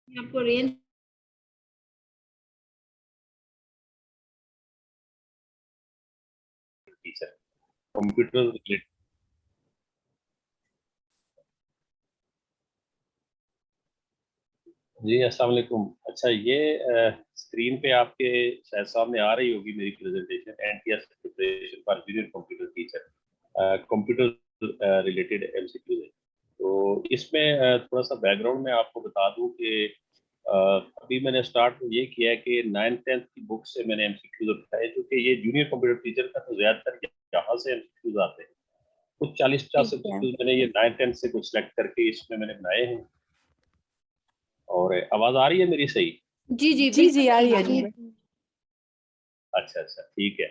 आपको range teacher computer जी अस्सलाम वालेकुम। अच्छा, ये स्क्रीन पे आपके शायद सामने आ रही होगी मेरी presentation, NTS preparation for junior computer teacher, computer related MCQ है। तो इसमें थोड़ा सा बैकग्राउंड में आपको बता दूं कि अभी मैंने स्टार्ट ये किया है कि 9th-10th की बुक से मैंने एमसीक्यूज उठाए, क्योंकि ये जूनियर कंप्यूटर टीचर का तो ज़्यादातर यहाँ से एमसीक्यूज आते हैं। कुछ 40-50 ठीक है। एमसीक्यूज मैंने ये 9th-10th से कुछ सेलेक्ट करके इसमें मैंने बनाए हैं। और आवाज आ रही है मेरी सही? जी जी जी जी आ रही है। अच्छा अच्छा, ठीक है।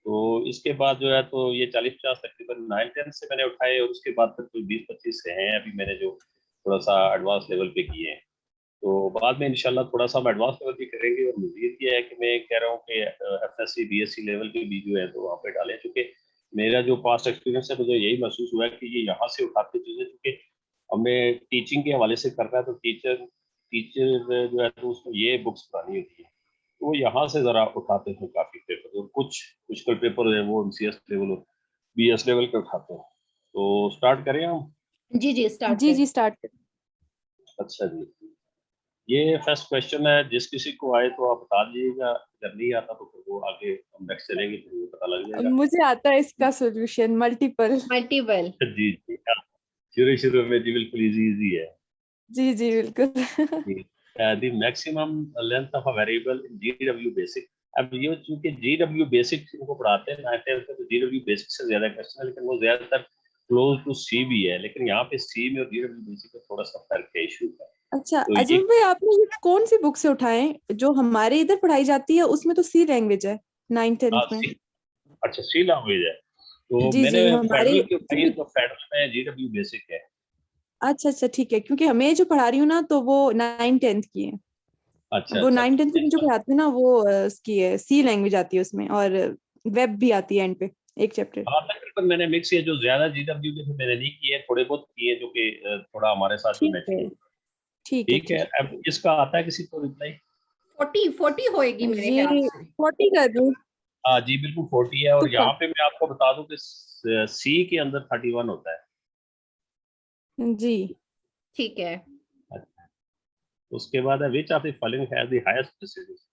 तो इसके बाद जो है तो ये 40-50 तकरीबन 9th-10th से मैंने उठाए, और उसके बाद फिर कोई 20-25 से हैं अभी मैंने जो थोड़ा सा एडवांस लेवल पे किए हैं। तो बाद में इंशाल्लाह थोड़ा सा हम एडवांस लेवल भी करेंगे। और मजीद ये है कि मैं कह रहा हूँ कि एफएससी बीएससी लेवल के भी जो है तो वहाँ पे डालें, क्योंकि मेरा जो पास्ट एक्सपीरियंस है मुझे यही महसूस हुआ है कि ये यहाँ से उठाते चीज़ें, क्योंकि हमें टीचिंग के हवाले से करना है तो टीचर टीचर जो है तो उसमें ये बुक्स पढ़ानी होती है, तो वो यहाँ से ज़रा उठाते हैं काफ़ी पेपर, और कुछ मुश्किल पेपर है वो एमसीएस लेवल और बीएस लेवल के उठाते हैं। तो स्टार्ट करें हम? जी जी स्टार्ट जी जी स्टार्ट। अच्छा जी, ये फर्स्ट क्वेश्चन है, जिस किसी को आए तो आप बता दीजिएगा, अगर नहीं आता तो फिर वो आगे हम नेक्स्ट चलेंगे तो वो पता लग जाएगा। मुझे आता है इसका सॉल्यूशन, मल्टीपल। मल्टीपल। जी जी हाँ, शुरू शुरू में जी बिल्कुल इजी है। जी जी बिल्कुल। The maximum length of a variable in GW basic. अब ये चूंकि जीडब्ल्यू बेसिक इनको पढ़ाते हैं 9th-10th में, तो जीडब्ल्यू बेसिक से ज्यादा क्वेश्चन है, लेकिन वो ज्यादातर क्लोज टू सी भी है, लेकिन यहाँ पे सी में और जीडब्ल्यू बेसिक में थोड़ा सा फर्क है, इशू है। अच्छा तो ये अजमल भाई, आपने ये कौन सी बुक से उठाए? जो हमारे इधर पढ़ाई जाती है उसमें तो सी लैंग्वेज है 9th-10th में। अच्छा, सी लैंग्वेज है, तो जी मैंने जी हमारी। फेडरल की उठाई है, तो फेडरल में जीडब्ल्यू बेसिक है। अच्छा अच्छा ठीक है, क्योंकि हमें जो पढ़ा रही हूँ ना तो वो 9th-10th की है। अच्छा वो अच्छा 9th-10th की जो पढ़ाती हूँ ना वो उसकी है, सी लैंग्वेज आती है उसमें, और वेब भी आती है एंड पे एक चैप्टर। हाँ, तकरीबन मैंने मिक्स किया, जो ज्यादा जीडब्ल्यू के थे मैंने नहीं किए, थोड़े बहुत किए जो कि थोड़ा हमारे साथ जो ठीक मैच है किए। ठीक है ठीक है, ठीक अब इसका आता है किसी को रिप्लाई? 40 होएगी है। मेरे ख्याल ये से। 40 कर दूं? हाँ जी बिल्कुल 40 है, और तुक्का। यहाँ पे मैं आपको बता दूं कि सी के अंदर 31 होता है। जी ठीक है। अच्छा, उसके बाद है विच of the following has the highest precedence.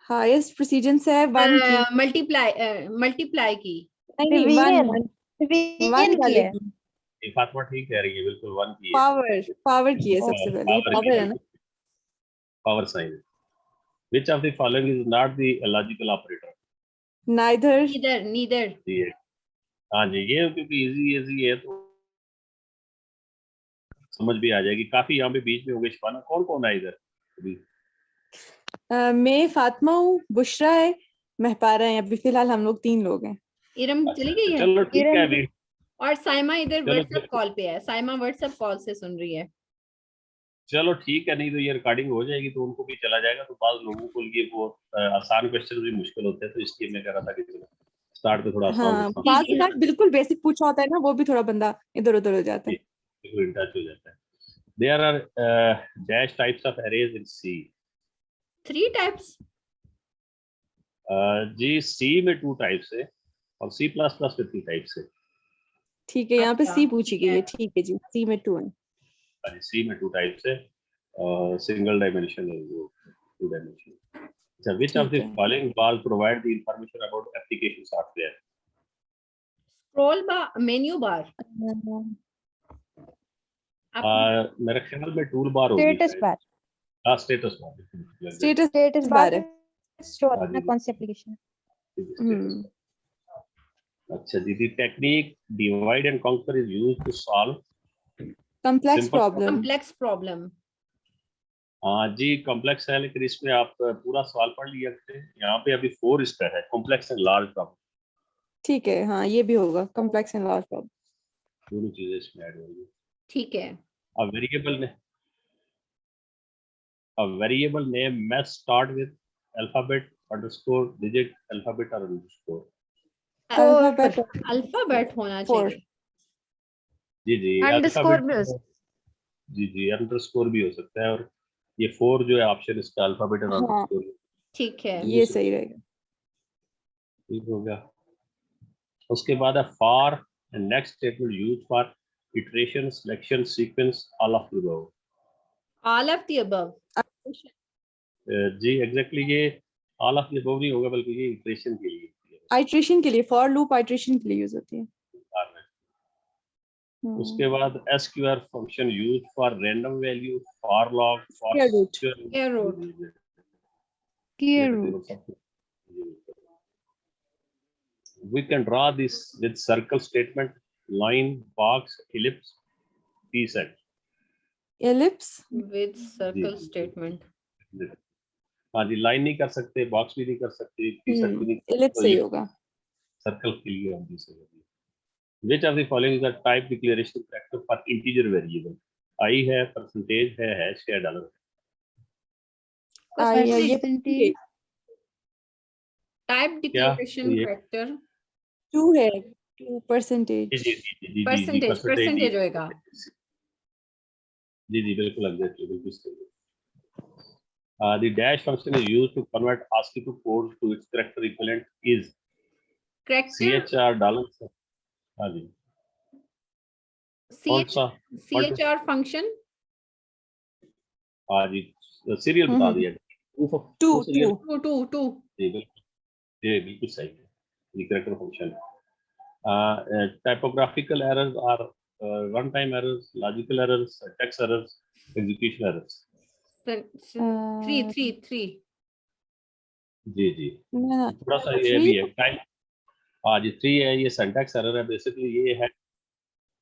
Highest precedence है 1 की। मल्टीप्लाई की। नहीं नहीं 1 1 डिवीजन की वाले है। की। फातिमा ठीक कह रही है, बिल्कुल 1 की है। पावर पावर की है सबसे पहले, ये पावर की, पावर है ना। Power sign. Which of the following is not the logical operator. Neither. Neither neither. जी हाँ जी, ये क्योंकि इजी इजी है तो समझ भी आ जाएगी। काफी यहाँ पे बीच में होंगे शिफाना, कौन कौन है इधर अभी? मैं फातिमा हूँ, बुशरा है, महपारा है। अभी फिलहाल हम लोग 3 लोग हैं। इरम अच्छा चली गई है। चलो ठीक है इरम अभी। और साइमा इधर चलो व्हाट्सएप कॉल पे है। साइमा व्हाट्सएप कॉल से सुन रही है। चलो ठीक है, नहीं तो ये रिकॉर्डिंग हो जाएगी तो उनको भी चला जाएगा, तो बाद लोगों को लिए वो आसान क्वेश्चन भी मुश्किल होते हैं, तो इसलिए मैं कह रहा था कि चलो स्टार्ट पे थोड़ा आसान हाँ, रखता हूँ, पास के साथ बिल्कुल बेसिक पूछा होता है ना, वो भी थोड़ा बंदा इधर उधर हो जाता है। इन टच हो जाता है। There are dash types of arrays in C. 3 types. जी सी में 2 टाइप्स है, और सी प्लस प्लस में 3 टाइप्स है। ठीक है, यहाँ पे अच्छा सी पूछी ठीक गई है। है। ठीक है जी, सी में 2 है। सी में 2 टाइप्स है, सिंगल डायमेंशन है वो 2 डायमेंशन। अच्छा, which of ठीक the है। following bars provide the information about application software? Scroll bar, menu bar. मेरे ख्याल में टूल बार होगी स्टेटस शायद। बार। हाँ, स्टेटस बार लग जाएगी। स्टेटस स्टेटस बार बार है। शो हाँ होता है जी, कौन सी एप्लीकेशन। Status bar. अच्छा जी, the technique divide and conquer is used to solve complex simple problem। Problem. Complex problem. हाँ जी, कॉम्प्लेक्स है, लेकिन इसमें आप पूरा सवाल पढ़ लिया करें। यहाँ पे अभी 4 इस पे है, कॉम्प्लेक्स एंड लार्ज प्रॉब्लम, ठीक है, हाँ ये भी होगा, कॉम्प्लेक्स एंड लार्ज प्रॉब्लम। दोनों चीजें इसमें ऐड होंगी। ठीक है। A variable ने A variable name must start with alphabet, underscore, digit, alphabet or underscore। Alphabet. Alphabet होना 4। चाहिए। जी जी, अंडरस्कोर अल्फाबेट जी जी अंडरस्कोर भी हो सकता है, और ये 4 जो है ऑप्शन इसका अल्फाबेट और हाँ। अंडरस्कोर ठीक है। ये सही रहेगा। ठीक हो गया। उसके बाद है for next statement use for iteration selection sequence all of the above. All of the above. जी एग्जैक्टली ये ऑल ऑफ द अबव नहीं होगा, बल्कि ये इटरेशन के लिए आइट्रेशन के लिए, फॉर लूप आइट्रेशन के लिए यूज होती है। उसके बाद SQR function use for random value, for log, for Square root. Square root. Square root. We can draw this with circle statement, line, box, ellipse, P set. Ellipse. With circle जी। statement. हाँ जी, line नहीं कर सकते, box भी नहीं कर सकते, P set भी नहीं कर सकते, ellipse तो सही ये होगा। सर्कल के लिए हम यूज करेंगे। Which of the following is the type declaration character for integer variable? I है, percentage है, hash है, dollar है। ये Percentage. Type क्या? declaration ये character. 2 है, 2 जी percentage। जी Percentage. Percentage होएगा। जी जी बिल्कुल एग्जैक्टली, बिल्कुल सही। The dash function is used to convert ASCII to code to its character equivalent is Character. CHR dollar। हाँ जी, कौन सा? CHR function. हाँ जी, सीरियल बता दिया। 2 serial 2 जी बिल्कुल सही है, ये character function। Typographical errors are runtime errors, logical errors, syntax errors, execution errors। 3 जी जी थोड़ा सा ये भी है टाइप। हाँ जी 3 है, ये सिंटैक्स एरर है। बेसिकली ये है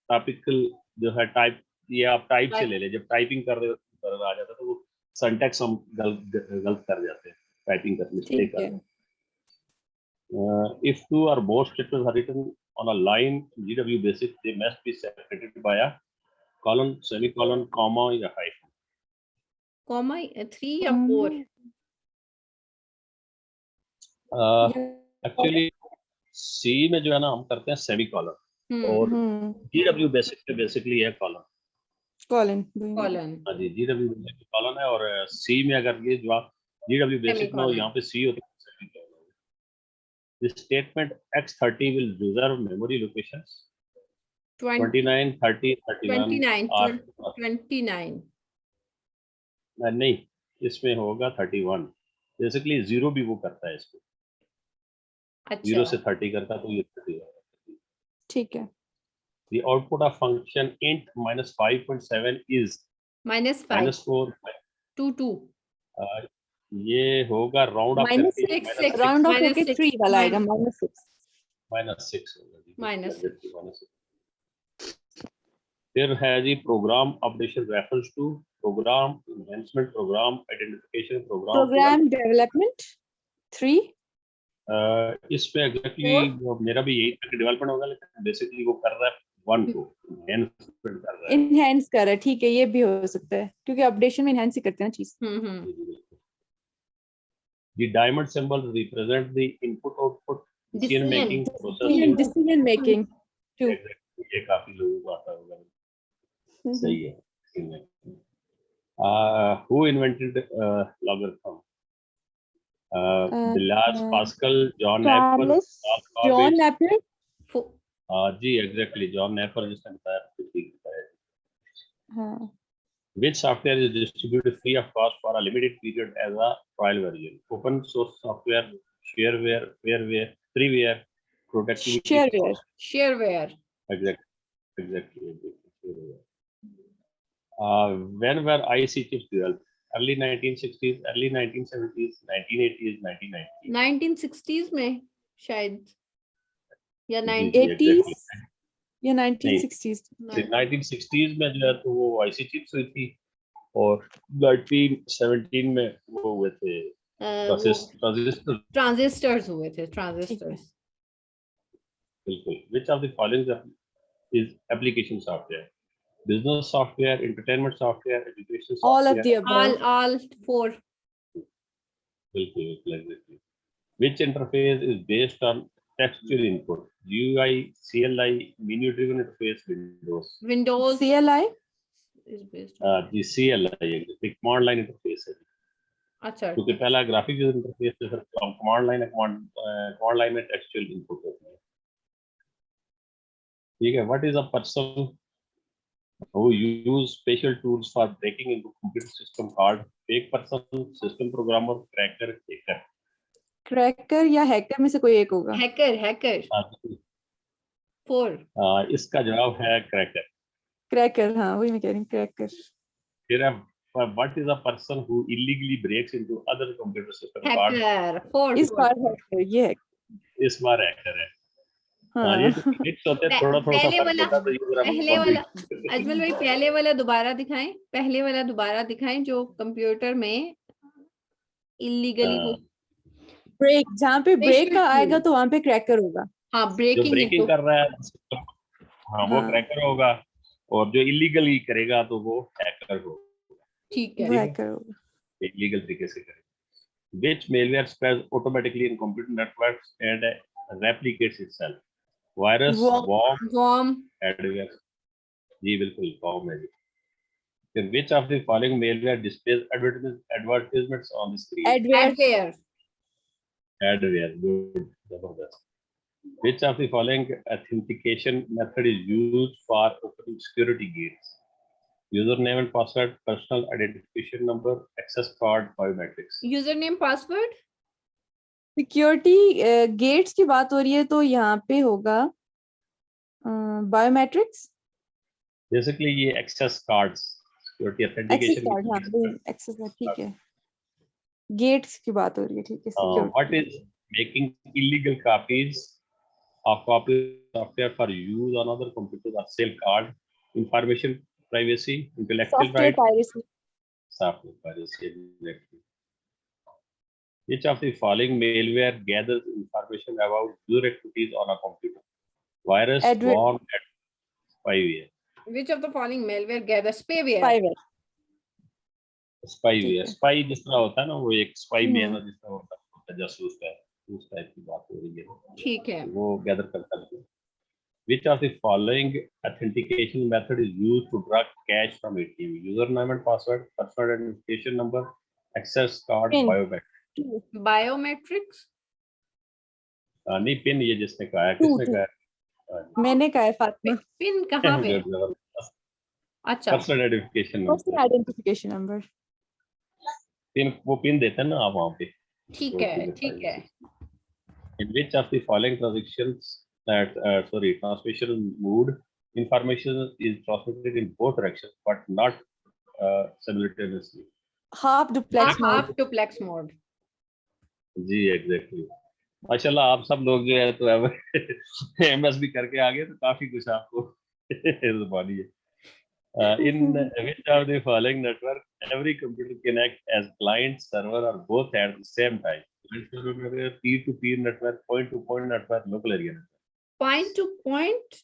टॉपिकल जो है टाइप, ये आप टाइप से ले ले, जब टाइपिंग कर रहे हो एरर आ जाता है, तो वो सिंटैक्स हम गलत कर जाते हैं, टाइपिंग कर मिस्टेक कर। If two or more statements are written on a line GW basic, they must be separated by a colon, semicolon, comma या hyphen। comma 3 या 4? एक्चुअली सी में जो है ना हम करते हैं सेमीकोलन, और GW बेसिक पे बेसिकली है कॉलन। कॉलन। हाँ जी GW बेसिक कॉलन है, और सी में अगर ये जो GW बेसिक में हो, यहाँ पे सी होता है semicolon. The statement X30 will reserve memory locations 29, 30, 31 29 नहीं, इसमें होगा 31। बेसिकली 0 भी वो करता है इसको, 0 से 30 करता है, तो ये 30 ठीक है। The output of function int -5.7 is -4 2 ये होगा राउंड ऑफ करके राउंड ऑफ करके 3 वाला आएगा -6 होगा जी। फिर है जी program updation reference to program enhancement, program identification, program development 3। इसमें एग्जैक्टली मेरा भी यही था कि डेवलपमेंट होगा, लेकिन बेसिकली वो कर रहा है 1 को एनहांसमेंट कर रहा है, एनहांस कर रहा है। ठीक है, ये भी हो सकता है, क्योंकि अपडेशन में एनहांस ही करते हैं ना चीज। The diamond symbol represent the input-output decision making process। Decision making 2। ये काफी लोगों को आता होगा, सही है। Who invented logarithm? Blaise Pascal, John Napier, John Napier. जी एग्जैक्टली जॉन नेपियर जिसने बताया, ठीक है। हाँ। Which software is distributed free of cost for a limited period as a trial version? Open source software, shareware, freeware, productivity software। shareware। Exactly. When were IC chips developed? Early 1960s, early 1970s, 1980s, 1990s। 1960s में शायद, या 80s या 1960s। 1960s में जो है तो वो IC chips हुई थी, और 1917 में वो हुए थे ट्रांजिस्टर्स हुए थे, ट्रांजिस्टर्स। बिल्कुल। Which of the following is application software? Business software, entertainment software, education software? All of the above। all 4। बिल्कुल exactly। Which interface is based on textual input? GUI, CLI, menu driven interface, Windows। CLI। is based on. Ji CL है ये command line interface है अच्छा क्योंकि पहला graphic user interface है, फिर command line है, कमांड लाइन में टेक्सचुअल इनपुट होती है। ठीक है, what is a person who use special tools for breaking into computer system called fake person, system programmer, cracker, hacker? Cracker या हैकर में से कोई एक होगा। हैकर 4 इसका जवाब है क्रैकर। क्रैकर, हाँ वही मैं कह रही हूँ, क्रैकर। फिर है what is a person who illegally breaks into other computer system called? Hacker 4 इस बार हैकर ये है। इस बार हैकर है। हाँ ये जो क्लिक्स होते हैं थोड़ा थोड़ा सा पहले फर्क वाला होता है तो यूजर पहले वाला अजमल भाई पहले वाला दोबारा दिखाएं, पहले वाला दोबारा दिखाएं जो कंप्यूटर में इलीगली वो ब्रेक, जहाँ पे ब्रेक Special का आएगा tool. तो वहाँ पे क्रैकर होगा। हाँ जो ब्रेकिंग ब्रेकिंग कर रहा है हाँ वो हाँ। क्रैकर होगा और जो इलीगली करेगा तो वो हैकर होगा। ठीक वो है हैकर होगा। लीगल तरीके से करेगा। Which malware spreads automatically in computer networks and replicates itself? Virus, worm, worm adware. जी बिल्कुल worm है जी। Then which of the following malware displays advertisements on the screen? Adware, Adware. Good. जबरदस्त। Which of the following authentication method is used for opening security gates? Username and password, personal identification number, access card, biometrics. User name password security gates की बात हो रही है तो यहाँ पे होगा बायोमेट्रिक्स, Basically ये access cards, security access authentication. Card, हाँ वही एक्सेस कार्ड, ठीक है। गेट्स की बात हो रही है, ठीक है। What security, is making illegal copies of software for use on other computers or sale card? Information privacy, intellectual software right, piracy. software piracy. Exactly. Which of the following malware gathers information about user activities on a computer? Virus, Adware. worm, spyware. Which of the following malware gather spyware spyware, Spyware. है। Spy जिस तरह होता है ना वो एक spy हम्म। Man जिस तरह होता है जासूस का उस टाइप की बात हो रही है। ठीक है वो गैदर करता है। Which of the following authentication method is used to draw cash from ATM? Username and password, personal identification number, access card, Pin. biometric. Biometrics नहीं पिन ये जिसने कहा है Two, किसने two. कहा है? मैंने कहा है फातिमा। पिन कहाँ पे अच्छा personal identification personal number identification number. Pin वो पिन देते हैं ना आप वहाँ पे। ठीक है In which of the following transactions that transmission mode information is transmitted in both directions but not simultaneously? Half duplex mode. Half duplex mode जी एग्जैक्टली माशाल्लाह आप सब लोग जो है तो एमएस भी करके आ गए तो काफी कुछ आपको जुबानी है। In which of the following network every computer connect as client server or both at the same time? Peer to peer network, point to point network, local area network. Point to point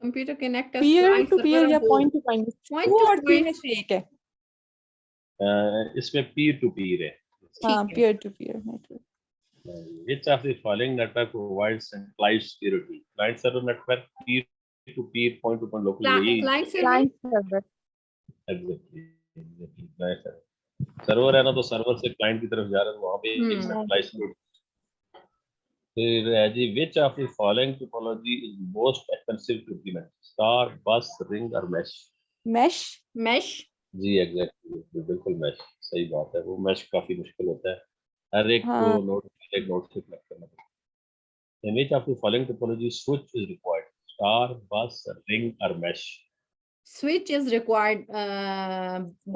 computer connect peer to peer या point to point, Point to to और three point. में से एक है। इसमें peer to peer है। हाँ, ठीक है peer to peer network. Which of the following network provides centralized security? Client server network, peer to peer, point to point, local area. Client server client server. Exactly. Server है ना तो server से client की तरफ जा रहा है वहाँ पे एक centralized security। फिर है जी which of the following topology is most expensive to implement? Star, bus, ring और mesh? मैश। मैश जी एग्जैक्टली बिल्कुल मैश सही बात है। वो मैश काफी मुश्किल होता है हर एक हाँ। को नोड एक नोड से कनेक्ट करना पड़ता है। In which of the following topology switch is required? Star, bus, ring और mesh? स्विच इज रिक्वायर्ड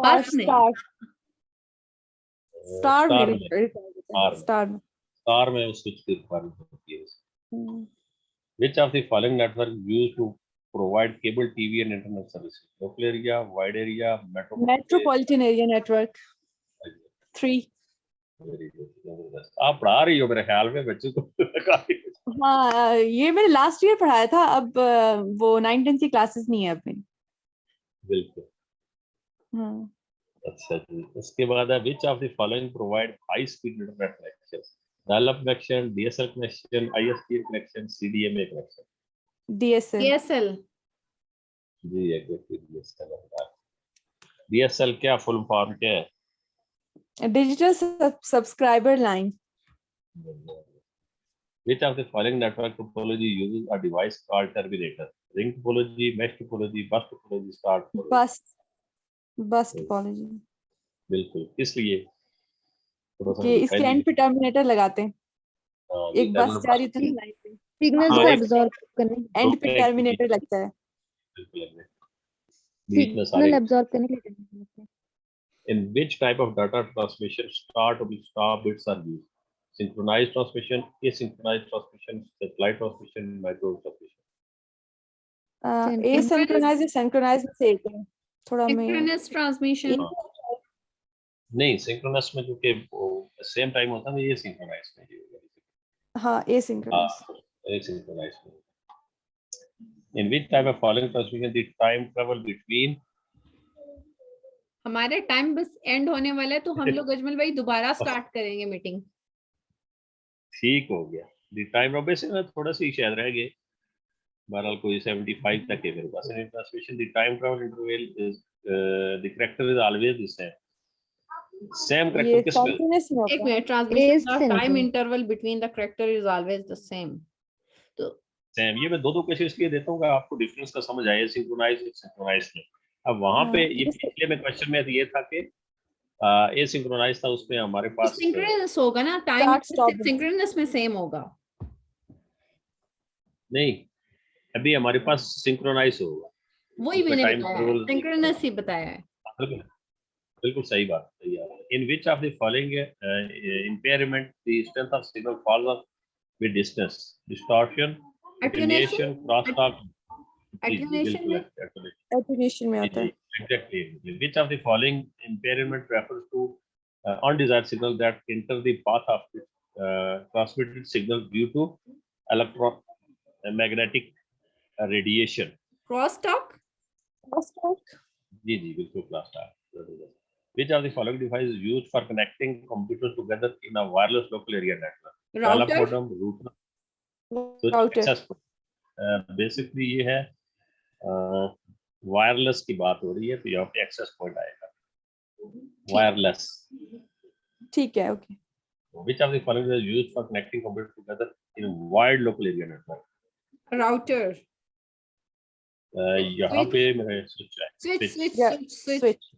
बस में स्टार Star में में स्टार में। स्टार में switch की रिक्वायरमेंट होती है। Which of the following network used to provide cable TV and internet services? Local area, wide area, metropolitan area network 3। Very good, जबरदस्त। आप पढ़ा रही हो मेरे ख्याल में बच्चों को काफी हाँ, ये मैंने लास्ट ईयर पढ़ाया था, अब वो 9-10 की क्लासेस नहीं है अब मेरी। बिल्कुल। हाँ। अच्छा जी उसके बाद है which of the following provide high speed internet connections? Dial-up connection, DSL connection, ISP connection, CDMA connection. DSL। DSL ji exactly DSL क्या फुल फॉर्म क्या है? Digital subscriber line. Which of the following network topology uses a device called terminator? Ring topology, mesh topology, bus topology, star topology? बस topology. बिल्कुल, इसलिए थोड़ा सा कि इसके एंड पे टर्मिनेटर लगाते हैं, एक बस जा रही थी ना लाइन पे, सिग्नल्स हाँ, को एक- एब्जॉर्ब करने, एंड पे टर्मिनेटर लगता है। बिल्कुल बीच में सिग्नल सारे एब्जॉर्ब करने के लिए करने होते हैं। In which type of data transmission start or stop bits are used? Synchronized transmission, asynchronized transmission, satellite transmission, micro transmission. एसिंक्रोनाइज या सिंक्रोनाइज में से एक है, थोड़ा मैं Synchronous transmission. नहीं, सिंक्रोनस में क्योंकि सेम टाइम होता है, ये सिंक्रोनाइज में ही होगा। हाँ एसिंक्रोनाइज। Asynchronized में। In which type of following transmission the time travel between? हमारे टाइम बस एंड होने वाला है, तो हम लोग अजमल भाई दोबारा स्टार्ट करेंगे मीटिंग। ठीक हो गया। The time travel से थोड़ा सी शायद रह गए, बहरहाल कोई 75 तक है मेरे पास। In transmission the time travel interval is the character is always the same. Same ये character किस में? सिंक्रोनस में एक होता है। मिनट, ट्रांसमिशन का time Asynchronous. Interval between the character is always the same. तो सेम, ये मैं दो केसेस इसलिए देता हूँ कि आपको डिफरेंस का समझ आए, सिंक्रोनाइज और सिंक्रोनाइज में। अब वहां पे ये पिछले में क्वेश्चन में ये था कि एसिंक्रोनाइज था, उसमें हमारे पास सिंक्रोनस होगा ना, टाइम Start, stop. सिंक्रोनस में सेम होगा। नहीं, अभी हमारे पास सिंक्रोनाइज होगा। वही उसमें मैंने time बताया, interval- सिंक्रोनस ही बताया है। बिल्कुल सही बात है यार। In which of the following impairment the strength of signal falls of with distance? Distortion, Attenuation? Attenuation, crosstalk. Attenuation में? एटेन्यूएशन में होता है। Exactly. Which of the following impairment refers to undesired signal that enter the path of the transmitted signal due to electromagnetic radiation? Crosstalk? जी बिल्कुल crosstalk. Which of the following device is used for connecting computers together in a wireless local area network? Router? Modem, router. So Router. basically ये है wireless की बात हो रही है, तो यहाँ पे एक्सेस पॉइंट आएगा वायरलेस। ठीक है, okay. Which of the following is used for connecting computers together in wide local area network? Router? यहाँ पे मेरे स्विच है। स्विच।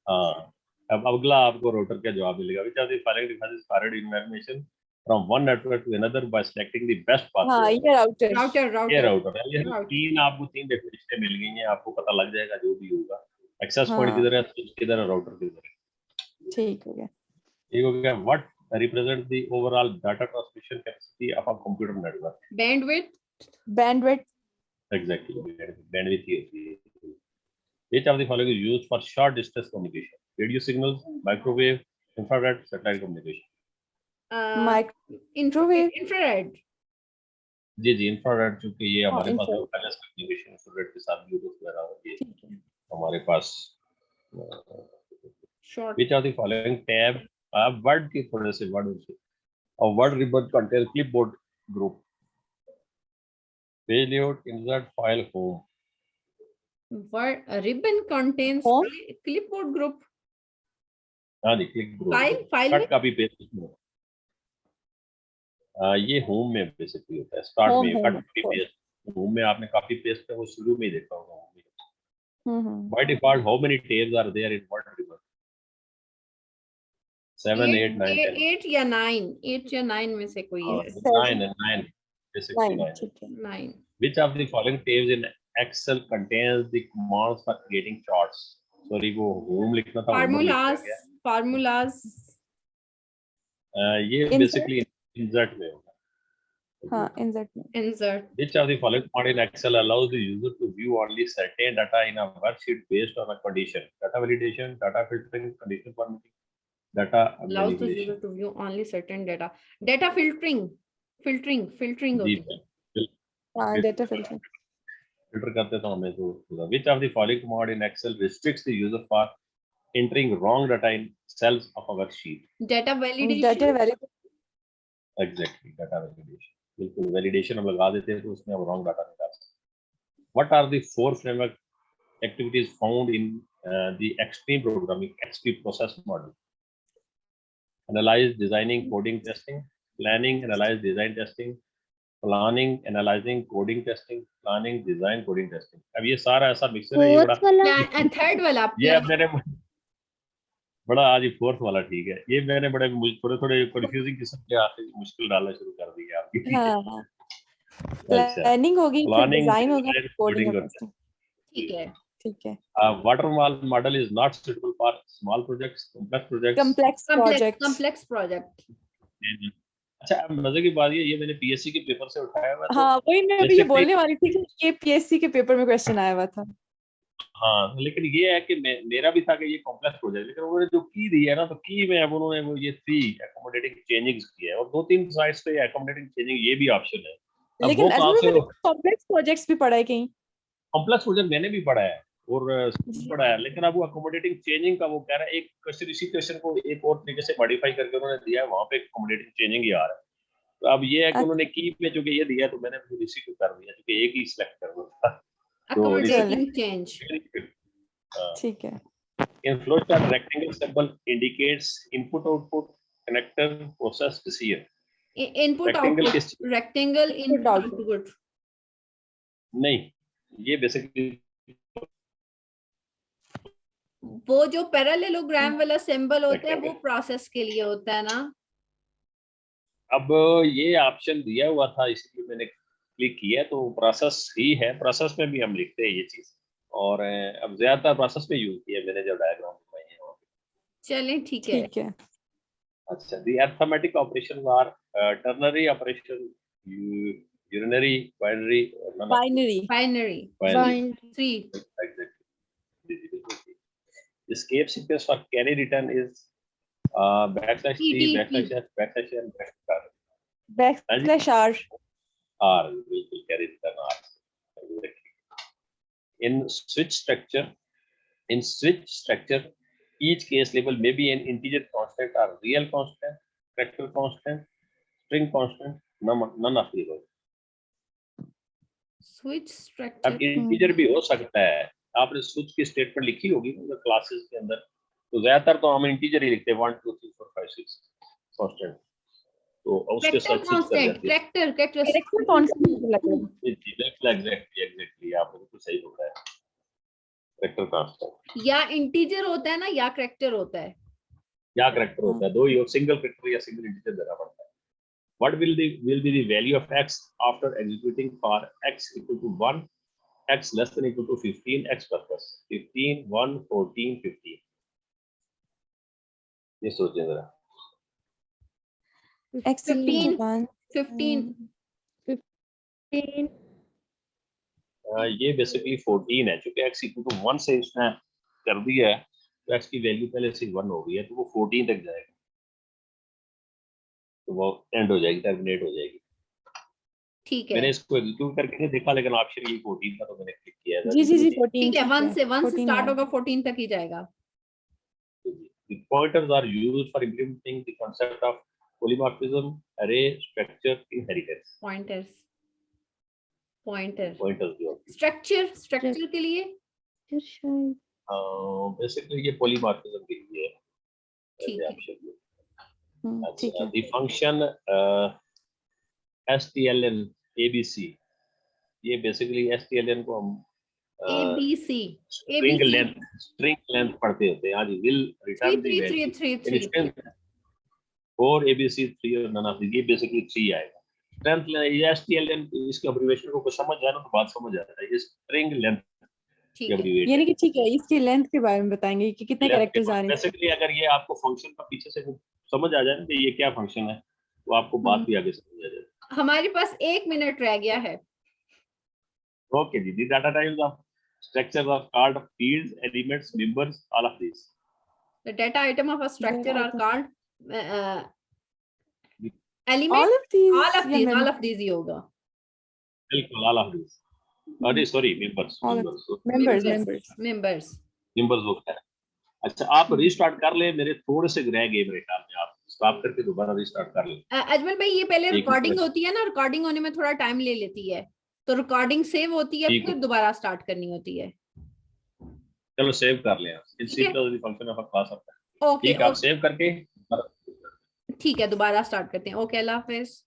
हाँ, अब अगला आपको राउटर का जवाब मिलेगा। Which of the following devices forward information from one network to another by selecting the best path? हाँ ये राउटर। ये राउटर है। ये Router. आपको तीन डेफिनेशन मिल गई हैं, आपको पता लग जाएगा जो भी होगा। एक्सेस हाँ। पॉइंट किधर है, स्विच किधर है, राउटर किधर है। ठीक हो गया। ठीक हो गया। What represents the overall data transmission capacity of a computer network? Bandwidth? Exactly, bandwidth ही होती है। Which of the following is used for short distance communication? Radio signals, microwave, infrared, satellite communication. Infrared? Ji infrared, चूंकि ये हमारे पास infrared. wireless communication infrared के साथ Bluetooth वगैरह होती है ठीक है। हमारे पास। Short. Which of the following tab word की थोड़े से word होते हैं। A word ribbon contains clipboard group. Page layout, insert, file, home. A ribbon contains Home? clipboard group. हाँ जी, क्लिक File कट में? कॉपी पेस्ट में। ये होम में बेसिकली होता है, स्टार्ट Home, में home, cut copy of course. Paste. Home में आपने कॉपी पेस्ट का वो शुरू में ही देखा होगा। हम्म। By default, how many tabs are there in word ribbon? 7, 8, 9, 10. 8 या 9? 8 या 9 में से कोई है। 9, basically 9. ठीक है। 9. Which of the following tabs in Excel contains the commands for creating charts? Sorry, वो home लिखना था। Formulas. ये Insert? basically insert में होगा। हाँ insert में। Insert. Which of the following command in Excel allows the user to view only certain data in a worksheet based on a condition? Data validation, data filtering, condition formatting, data Allows the manipulation. user to view only certain data. Data filtering. Filtering जी, होती है। हाँ data filtering. Filter करते तो हमें तो which of the following command in Excel restricts the user for entering wrong data in cells of a worksheet? Data validation. Data validation. Exactly, data validation. बिल्कुल, validation हम लगा देते हैं तो उसमें हम wrong data निकाल सकते हैं। What are the four framework activities found in the extreme programming XP process model. Analyze, designing, coding, testing, planning, analyze, design, testing, planning, analyzing, coding, testing, planning, design, coding, testing. अब ये सारा ऐसा mixture है, ये बड़ा third वाला ये मैंने बड़ा आज फोर्थ वाला ठीक है, ये मैंने बड़े थोड़े कंफ्यूजिंग किस्म के आके मुश्किल डालना शुरू कर दिया आपकी। हाँ, प्लानिंग होगी, फिर डिजाइन होगा, कोडिंग होगा। ठीक है, ठीक है। Waterfall model is not suitable for small projects, complex projects. complex project. अच्छा, अब मजे की बात ये मैंने पीएससी के पेपर से उठाया हुआ। हाँ, वही मैं भी ये बोलने वाली थी कि ये पीएससी के पेपर में क्वेश्चन आया हुआ था। हाँ, लेकिन ये है कि मेरा भी था कि ये कॉम्प्लेक्स प्रोजेक्ट, लेकिन उन्होंने जो की दी है ना, तो की में अब उन्होंने वो ये 3 accommodating changings की है और 2-3 साइड्स पे accommodating changing ये भी ऑप्शन है। लेकिन कॉम्प्लेक्स प्रोजेक्ट्स भी पढ़ा है कहीं? कॉम्प्लेक्स प्रोजेक्ट मैंने भी पढ़ा है और पढ़ा है, लेकिन अब वो accommodating changing का वो कह रहा है, एक क्वेश्चन इसी क्वेश्चन को एक और तरीके से मॉडिफाई करके उन्होंने दिया है, वहां पे accommodating changing ही आ रहा है। तो अब ये है कि उन्होंने की में जो कि ये दिया तो मैंने फिर इसी को कर दिया, क्योंकि एक ही सिलेक्ट कर दो। accommodating change। ठीक है। In flowchart, rectangle symbol indicates input output connector process decision. Input output, rectangle input output। नहीं, ये बेसिकली वो जो पैरेललोग्राम वाला सिंबल होता है वो प्रोसेस के लिए होता है ना। अब ये ऑप्शन दिया हुआ था इसलिए मैंने क्लिक किया, तो प्रोसेस ही है, प्रोसेस में भी हम लिखते हैं ये चीज, और अब ज्यादातर प्रोसेस में यूज किया मैंने जो डायग्राम बनाई है वहाँ पे। चलें, ठीक है। अच्छा, the arithmetic operations are ternary operation, unary, binary, three. Exactly. The escape sequence for carry return is backslash t, backslash f, backslash n, backslash r. R will carry return R. In switch structure, each case label may be an integer constant or real constant, character constant, string constant, none of the above. Switch structure अब integer भी हो सकता है, आपने switch की statement लिखी होगी ना क्लासेस के अंदर, तो ज्यादातर तो हम इंटीजर ही लिखते हैं 1 2 3 4 5 6 कांस्टेंट, तो उसके साथ स्विच कर जाती है। कैरेक्टर कांस्टेंट लगेगा। एग्जैक्टली आपने बिल्कुल सही बोला है, कैरेक्टर कांस्टेंट या इंटीजर होता है ना, या कैरेक्टर होता है, या कैरेक्टर होता है, दो ही, सिंगल कैरेक्टर या सिंगल इंटीजर देना पड़ता है। What will be the value of x after executing for x equal to 1, x less than equal to 15, x plus 15, 1, 14, 15? ये सोचिए जरा। x 15 ये बेसिकली 14 है, क्योंकि x equal to 1 से इसने कर दिया है, तो x की वैल्यू पहले से 1 हो गई है, तो वो 14 तक जाएगा, तो वो एंड हो जाएगी, टर्मिनेट हो जाएगी। ठीक है, मैंने इसको एग्जीक्यूट करके नहीं देखा, लेकिन ऑप्शन ये 14 था, तो मैंने क्लिक किया है। जी 14 ठीक है, 1 से स्टार्ट होगा, 14 तक ही जाएगा। The pointers are used for implementing the concept of polymorphism, array, structure, inheritance. Pointers structure के लिए बेसिकली ये polymorphism के लिए है। ठीक है, ठीक है। The function strlen abc, ये बेसिकली strlen को हम abc string length पढ़ते होते हैं। आज will return the value 4 abc 3 और none of these, ये बेसिकली 3 आएगा। स्ट्रेंथ ये strlen, इसके एब्रिविएशन को कुछ समझ जाए ना तो बात समझ आता है। ये स्ट्रिंग लेंथ की एब्रिविएशन, यानी कि ठीक है, इसकी लेंथ के बारे में बताएंगे कि कितने कैरेक्टर्स आ रहे हैं। बेसिकली अगर ये आपको फंक्शन का पीछे से समझ आ जाए कि ये क्या फंक्शन है, तो आपको बात भी आगे समझ आ जाए। हमारे पास 1 मिनट रह गया है। ओके जी, the data types of structure of called fields, elements, members, all of these. The data item of a structure are called element, all of these ही होगा। बिल्कुल, all of these. अरे सॉरी, members होता है। अच्छा, आप restart कर ले, मेरे थोड़े से रह गए मेरे ख्याल में, आप स्टॉप करके दोबारा रिस्टार्ट कर ले। अजमल भाई, ये पहले रिकॉर्डिंग होती है ना, रिकॉर्डिंग होने में थोड़ा टाइम ले लेती है, तो रिकॉर्डिंग सेव होती है, फिर दोबारा स्टार्ट करनी होती है। चलो सेव कर लें इन ठीक है। सी फंक्शन ऑफ अ क्लास होता है। ओके ठीक है, आप सेव करके ठीक है, दोबारा स्टार्ट करते हैं। ओके, अल्लाह हाफिज।